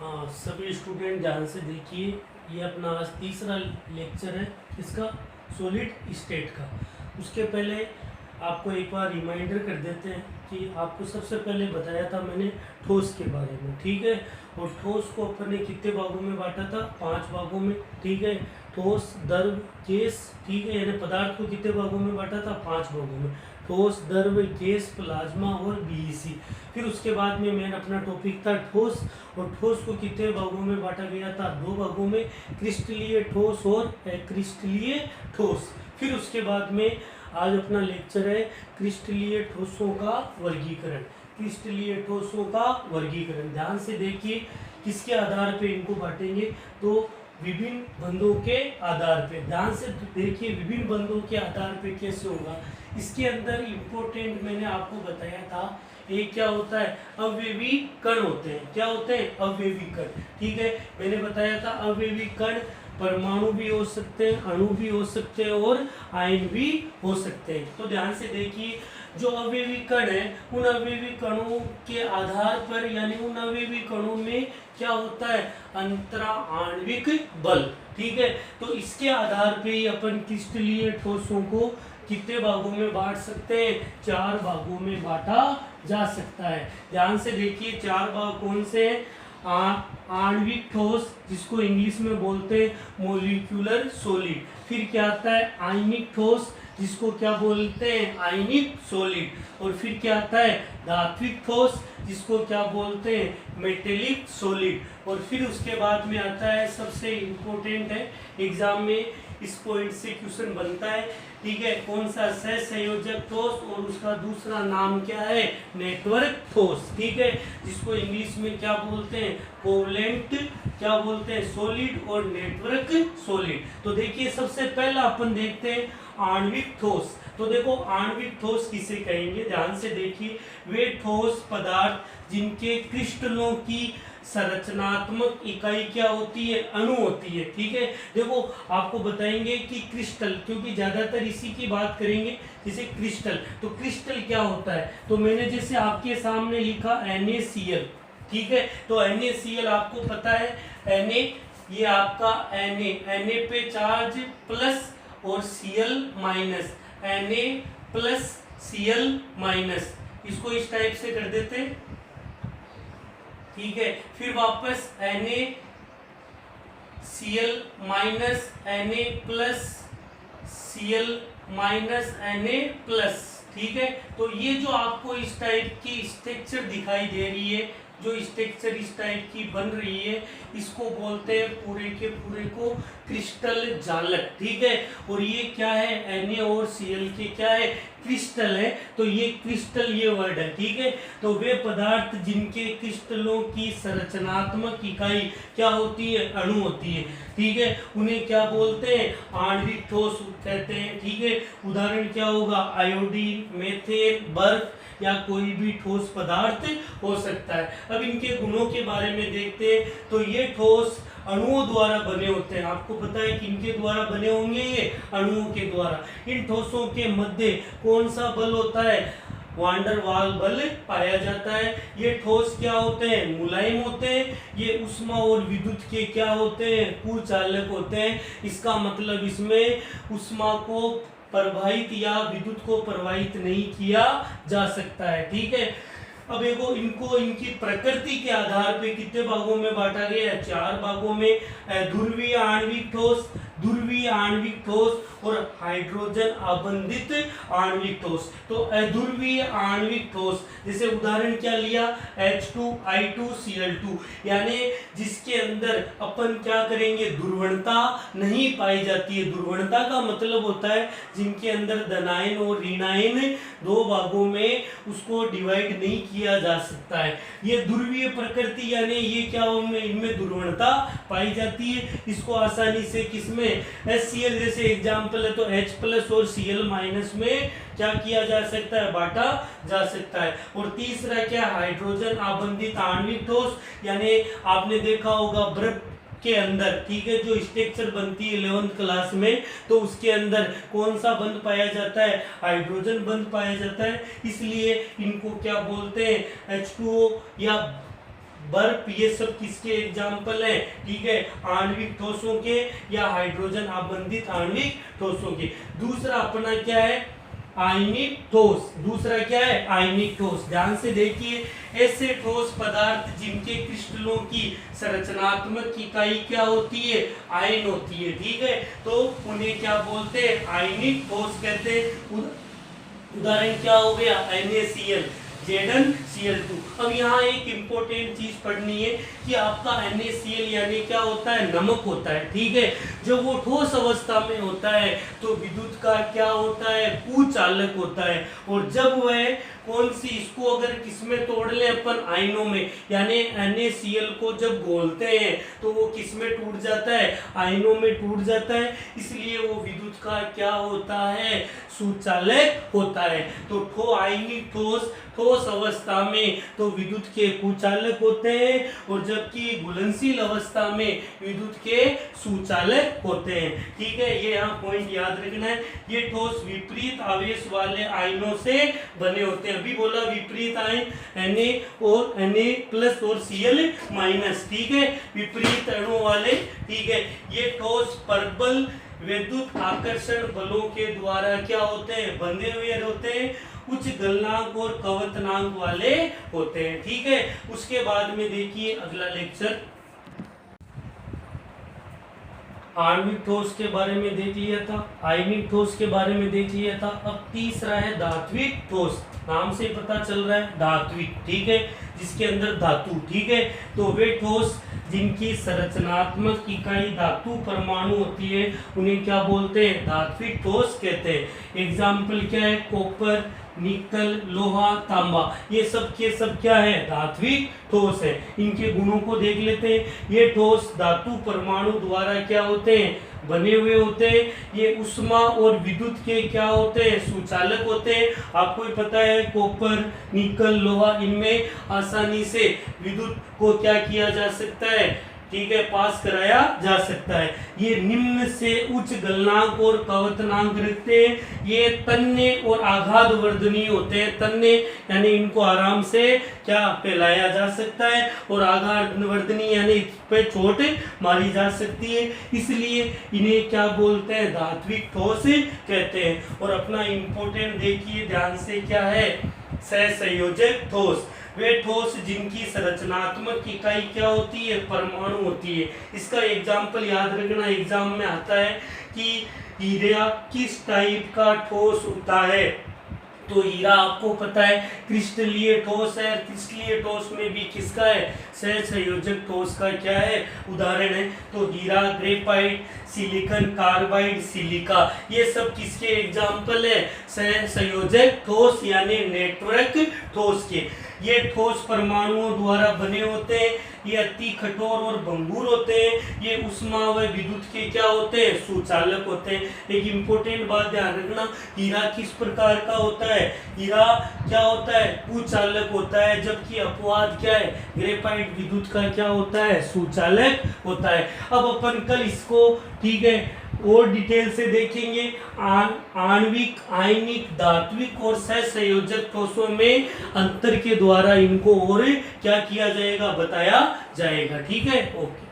हाँ, सभी स्टूडेंट ध्यान से देखिए। ये अपना आज तीसरा लेक्चर है इसका, सॉलिड स्टेट का। उसके पहले आपको एक बार रिमाइंडर कर देते हैं कि आपको सबसे पहले बताया था मैंने ठोस के बारे में, ठीक है। और ठोस को अपन ने कितने भागों में बांटा था? 5 भागों में, ठीक है। ठोस, द्रव, गैस, ठीक है। यानी पदार्थ को कितने भागों में बांटा था? 5 भागों में। ठोस, द्रव, गैस, प्लाज्मा और बीईसी। फिर उसके बाद में मेन अपना टॉपिक था ठोस, और ठोस को कितने भागों में बांटा गया था? 2 भागों में, क्रिस्टलीय ठोस और अक्रिस्टलीय ठोस। फिर उसके बाद में आज अपना लेक्चर है क्रिस्टलीय ठोसों का वर्गीकरण। क्रिस्टलीय ठोसों का वर्गीकरण ध्यान से देखिए, किसके आधार पे इनको बांटेंगे? तो विभिन्न बंधों के आधार पे। ध्यान से देखिए, विभिन्न बंधों के आधार पे कैसे होगा। इसके अंदर इम्पोर्टेंट मैंने आपको बताया था, एक क्या होता है? अवयवी कण होते हैं। क्या होते हैं? अवयवी कण, ठीक है। मैंने बताया था अवयवी कण परमाणु भी हो सकते हैं, अणु भी हो सकते हैं और आयन भी हो सकते हैं। तो ध्यान से देखिए, जो अवयवी कण है उन अवयवी कणों के आधार पर, यानी उन अवयवी कणों में क्या होता है? अंतरा आणविक बल, ठीक है। तो इसके आधार पे ही अपन क्रिस्टलीय ठोसों को कितने भागों में बांट सकते हैं? 4 भागों में बांटा जा सकता है। ध्यान से देखिए, 4 भाग कौन से हैं? आणविक ठोस, जिसको इंग्लिश में बोलते हैं मोलिक्यूलर सॉलिड। फिर क्या आता है? आयनिक ठोस, जिसको क्या बोलते हैं? आयनिक सॉलिड। और फिर क्या आता है? धात्विक ठोस, जिसको क्या बोलते हैं? Metallic solid. और फिर उसके बाद में आता है, सबसे इम्पोर्टेंट है, एग्जाम में इस पॉइंट से क्वेश्चन बनता है, ठीक है। कौन सा? सहसंयोजक ठोस, और उसका दूसरा नाम क्या है? नेटवर्क ठोस, ठीक है। जिसको इंग्लिश में क्या बोलते हैं? कोवलेंट, क्या बोलते हैं? सॉलिड और नेटवर्क सॉलिड। तो देखिए, सबसे पहला अपन देखते हैं आणविक ठोस। तो देखो, आणविक ठोस किसे कहेंगे? ध्यान से देखिए, वे ठोस पदार्थ जिनके क्रिस्टलों की संरचनात्मक इकाई क्या होती है? अणु होती है, ठीक है। देखो, आपको बताएंगे कि क्रिस्टल, क्योंकि ज्यादातर इसी की बात करेंगे, जैसे क्रिस्टल। तो क्रिस्टल क्या होता है? तो मैंने जैसे आपके सामने लिखा NaCl, ठीक है। तो NaCl आपको पता है, Na ये आपका Na पे चार्ज प्लस और Cl minus, Na plus Cl minus, इसको इस टाइप से कर देते हैं, ठीक है। फिर वापस Na Cl minus, Na plus Cl minus, Na plus, ठीक है। तो ये जो आपको इस टाइप की स्ट्रक्चर दिखाई दे रही है, जो स्ट्रक्चर इस टाइप की बन रही है, इसको बोलते हैं पूरे के पूरे को क्रिस्टल जालक, ठीक है। और ये क्या है? Na और Cl के क्या है? क्रिस्टल है। तो ये क्रिस्टल, ये वर्ड है, ठीक है। तो वे पदार्थ जिनके क्रिस्टलों की संरचनात्मक इकाई क्या होती है? अणु होती है, ठीक है, उन्हें क्या बोलते हैं? आणविक ठोस कहते हैं, ठीक है। उदाहरण क्या होगा? आयोडीन, मेथेन, बर्फ या कोई भी ठोस पदार्थ हो सकता है। अब इनके गुणों के बारे में देखते हैं। तो ये ठोस अणुओं द्वारा बने होते हैं। आपको पता है कि इनके द्वारा बने होंगे, ये अणुओं के द्वारा। इन ठोसों के मध्य कौन सा बल होता है? वांडर वाल बल पाया जाता है। ये ठोस क्या होते हैं? मुलायम होते हैं। ये ऊष्मा और विद्युत के क्या होते हैं? कुचालक होते हैं। इसका मतलब इसमें ऊष्मा को प्रवाहित या विद्युत को प्रवाहित नहीं किया जा सकता है, ठीक है। अब देखो, इनको इनकी प्रकृति के आधार पे कितने भागों में बांटा गया है? 4 भागों में। ध्रुवीय आणविक ठोस, ध्रुवीय आणविक ठोस और हाइड्रोजन आबंधित आणविक ठोस। तो अध्रुवीय आणविक ठोस, जैसे उदाहरण क्या लिया? H2I2Cl2, यानी जिसके अंदर अपन क्या करेंगे? ध्रुवणता नहीं पाई जाती है। ध्रुवणता का मतलब होता है जिनके अंदर धनायन और ऋणायन 2 भागों में उसको डिवाइड नहीं किया जा सकता है। ये ध्रुवीय प्रकृति, यानी ये क्या होंगे? इनमें ध्रुवणता पाई जाती है। इसको आसानी से किसमें? HCl जैसे एग्जाम्पल है, तो H प्लस और Cl माइनस में क्या किया जा सकता है? बांटा जा सकता है। और तीसरा क्या? हाइड्रोजन आबंधित आणविक ठोस, यानी आपने देखा होगा बर्फ के अंदर, ठीक है, जो स्ट्रक्चर बनती है 11th क्लास में, तो उसके अंदर कौन सा बंध पाया जाता है? हाइड्रोजन बंध पाया जाता है। इसलिए इनको क्या बोलते हैं? H2O या बर्फ, ये सब किसके एग्जाम्पल हैं, ठीक है, आणविक ठोसों के या हाइड्रोजन आबंधित आणविक ठोसों के। दूसरा अपना क्या है, आयनिक ठोस। दूसरा क्या है, आयनिक ठोस। ध्यान से देखिए, ऐसे ठोस पदार्थ जिनके क्रिस्टलों की संरचनात्मक इकाई क्या होती है, आयन होती है, ठीक है, तो उन्हें क्या बोलते हैं, आयनिक ठोस कहते हैं। उदाहरण क्या हो गया, NaCl, ZnCl2। अब यहाँ एक इम्पोर्टेंट चीज पढ़नी है कि आपका NaCl यानी क्या होता है, नमक होता है, ठीक है। जब वो ठोस अवस्था में होता है तो विद्युत का क्या होता है, कुचालक होता है। और जब वह कौन सी, इसको अगर किसमें तोड़ ले अपन, आयनों में, यानी NaCl को जब घोलते हैं तो वो किसमें टूट जाता है, आयनों में टूट जाता है। इसलिए वो विद्युत का क्या होता है, सुचालक होता है। तो आयनिक ठोस अवस्था में तो विद्युत के कुचालक होते हैं, और जबकि घुलनशील अवस्था में विद्युत के सुचालक होते हैं, ठीक है। ये यहाँ पॉइंट याद रखना है। ये ठोस विपरीत आवेश वाले आयनों से बने होते हैं। अभी बोला विपरीत आयन Na और Na+ और Cl-, ठीक है, विपरीत अणु वाले, ठीक है। ये ठोस प्रबल विद्युत आकर्षण बलों के द्वारा क्या होते हैं, बंधे हुए होते हैं, उच्च गलनांक और कवतनांक वाले होते हैं, ठीक है। उसके बाद में देखिए अगला लेक्चर आणविक ठोस के बारे में देख लिया था, आयनिक ठोस के बारे में देख लिया था। अब तीसरा है धात्विक ठोस। नाम से पता चल रहा है धात्विक, ठीक है, जिसके अंदर धातु, ठीक है। तो वे ठोस जिनकी संरचनात्मक इकाई धातु परमाणु होती है उन्हें क्या बोलते हैं, धात्विक ठोस कहते हैं। एग्जाम्पल क्या है, कॉपर, निकल, लोहा, तांबा, ये सब के सब क्या है, धात्विक ठोस है। इनके गुणों को देख लेते हैं। ये ठोस धातु परमाणु द्वारा क्या होते हैं, बने हुए होते हैं। ये उष्मा और विद्युत के क्या होते हैं, सुचालक होते हैं। आपको ही पता है कॉपर, निकल, लोहा, इनमें आसानी से विद्युत को क्या किया जा सकता है, ठीक है, पास कराया जा सकता है। ये निम्न से उच्च गलनांक और कवतनांक रखते हैं। ये तन्य और आघात वर्धनीय होते हैं। तन्य यानी इनको आराम से क्या फैलाया जा सकता है, और आघात वर्धनीय यानी इस पे चोट मारी जा सकती है। इसलिए इन्हें क्या बोलते हैं, धात्विक ठोस कहते हैं। और अपना इंपोर्टेंट देखिए ध्यान से, क्या है, सहसंयोजक ठोस। वे ठोस जिनकी संरचनात्मक इकाई क्या होती है, परमाणु होती है। इसका एग्जाम्पल याद रखना, एग्जाम में आता है कि हीरा किस टाइप का ठोस होता है। तो हीरा आपको पता है क्रिस्टलीय ठोस है। क्रिस्टलीय ठोस में भी किसका है, सहसंयोजक ठोस का क्या है, उदाहरण है। तो हीरा, ग्रेफाइट, सिलिकॉन कार्बाइड, सिलिका, ये सब किसके एग्जाम्पल है, सहसंयोजक ठोस यानी नेटवर्क ठोस के। ये ठोस परमाणुओं द्वारा बने होते हैं। ये अति कठोर और भंगुर होते हैं। ये उष्मा व विद्युत के क्या होते हैं, सुचालक होते हैं। एक इंपॉर्टेंट बात ध्यान रखना, हीरा किस प्रकार का होता है, हीरा क्या होता है, कुचालक होता है, जबकि अपवाद क्या है, ग्रेफाइट विद्युत का क्या होता है, सुचालक होता है। अब अपन कल इसको, ठीक है, और डिटेल से देखेंगे। आणविक, आयनिक, धात्विक और सहसंयोजक ठोसों में अंतर के द्वारा इनको और क्या किया जाएगा, बताया जाएगा, ठीक है। ओके।